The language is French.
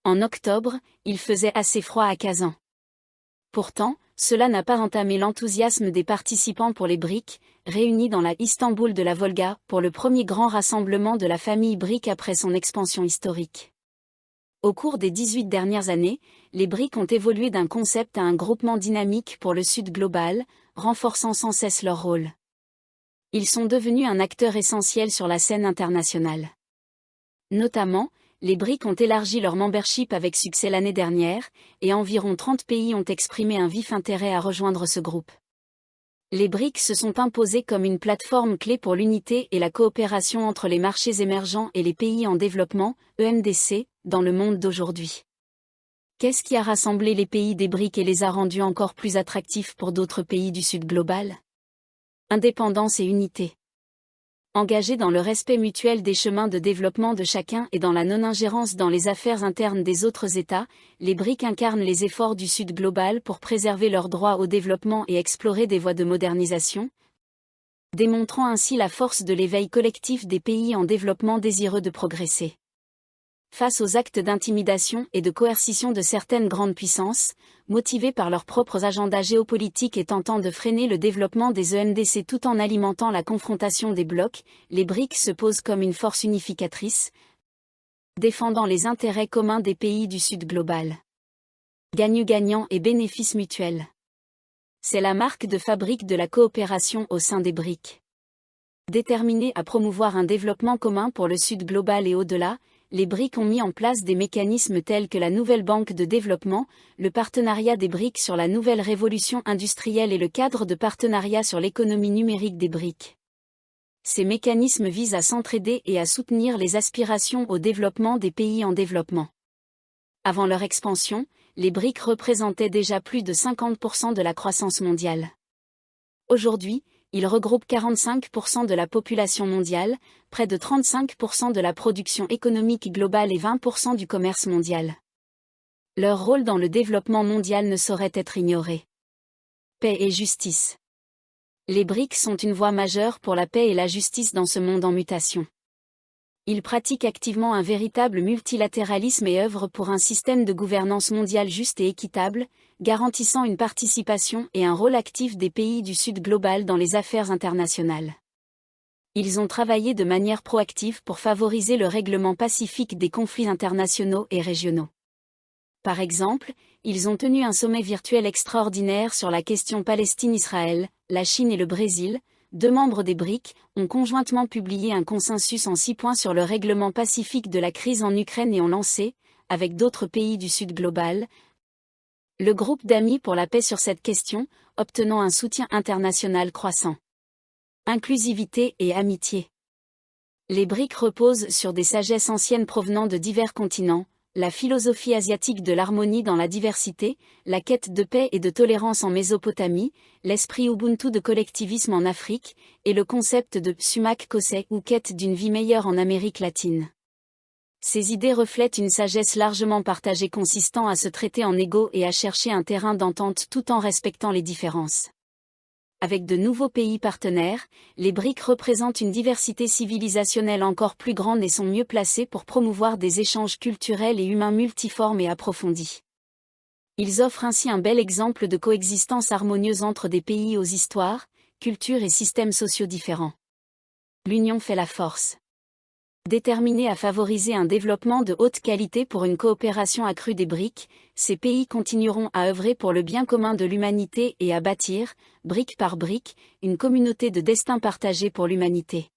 En octobre, il faisait assez froid à Kazan. Pourtant, cela n'a pas entamé l'enthousiasme des participants pour les BRIC, réunis dans la Istanbul de la Volga pour le premier grand rassemblement de la famille BRIC après son expansion historique. Au cours des 18 dernières années, les BRIC ont évolué d'un concept à un groupement dynamique pour le Sud global, renforçant sans cesse leur rôle. Ils sont devenus un acteur essentiel sur la scène internationale. Notamment, les BRIC ont élargi leur membership avec succès l'année dernière, et environ 30 pays ont exprimé un vif intérêt à rejoindre ce groupe. Les BRIC se sont imposés comme une plateforme clé pour l'unité et la coopération entre les marchés émergents et les pays en développement, EMDC, dans le monde d'aujourd'hui. Qu'est-ce qui a rassemblé les pays des BRIC et les a rendus encore plus attractifs pour d'autres pays du Sud global? Indépendance et unité. Engagés dans le respect mutuel des chemins de développement de chacun et dans la non-ingérence dans les affaires internes des autres États, les BRIC incarnent les efforts du Sud global pour préserver leurs droits au développement et explorer des voies de modernisation, démontrant ainsi la force de l'éveil collectif des pays en développement désireux de progresser. Face aux actes d'intimidation et de coercition de certaines grandes puissances, motivées par leurs propres agendas géopolitiques et tentant de freiner le développement des EMDC tout en alimentant la confrontation des blocs, les BRIC se posent comme une force unificatrice, défendant les intérêts communs des pays du Sud global. Gagnant-gagnant et bénéfice mutuel. C'est la marque de fabrique de la coopération au sein des BRIC. Déterminés à promouvoir un développement commun pour le Sud global et au-delà, les BRIC ont mis en place des mécanismes tels que la nouvelle banque de développement, le partenariat des BRIC sur la nouvelle révolution industrielle et le cadre de partenariat sur l'économie numérique des BRIC. Ces mécanismes visent à s'entraider et à soutenir les aspirations au développement des pays en développement. Avant leur expansion, les BRIC représentaient déjà plus de 50% de la croissance mondiale. Aujourd'hui, ils regroupent 45% de la population mondiale, près de 35% de la production économique globale et 20% du commerce mondial. Leur rôle dans le développement mondial ne saurait être ignoré. Paix et justice. Les BRIC sont une voie majeure pour la paix et la justice dans ce monde en mutation. Ils pratiquent activement un véritable multilatéralisme et œuvrent pour un système de gouvernance mondiale juste et équitable, garantissant une participation et un rôle actif des pays du Sud global dans les affaires internationales. Ils ont travaillé de manière proactive pour favoriser le règlement pacifique des conflits internationaux et régionaux. Par exemple, ils ont tenu un sommet virtuel extraordinaire sur la question Palestine-Israël, la Chine et le Brésil. 2 membres des BRIC ont conjointement publié un consensus en 6 points sur le règlement pacifique de la crise en Ukraine et ont lancé, avec d'autres pays du Sud global, le groupe d'amis pour la paix sur cette question, obtenant un soutien international croissant. Inclusivité et amitié. Les BRIC reposent sur des sagesses anciennes provenant de divers continents, la philosophie asiatique de l'harmonie dans la diversité, la quête de paix et de tolérance en Mésopotamie, l'esprit Ubuntu de collectivisme en Afrique, et le concept de sumac kosei ou quête d'une vie meilleure en Amérique latine. Ces idées reflètent une sagesse largement partagée consistant à se traiter en égaux et à chercher un terrain d'entente tout en respectant les différences. Avec de nouveaux pays partenaires, les BRIC représentent une diversité civilisationnelle encore plus grande et sont mieux placés pour promouvoir des échanges culturels et humains multiformes et approfondis. Ils offrent ainsi un bel exemple de coexistence harmonieuse entre des pays aux histoires, cultures et systèmes sociaux différents. L'union fait la force. Déterminés à favoriser un développement de haute qualité pour une coopération accrue des BRIC, ces pays continueront à œuvrer pour le bien commun de l'humanité et à bâtir, brique par brique, une communauté de destin partagé pour l'humanité.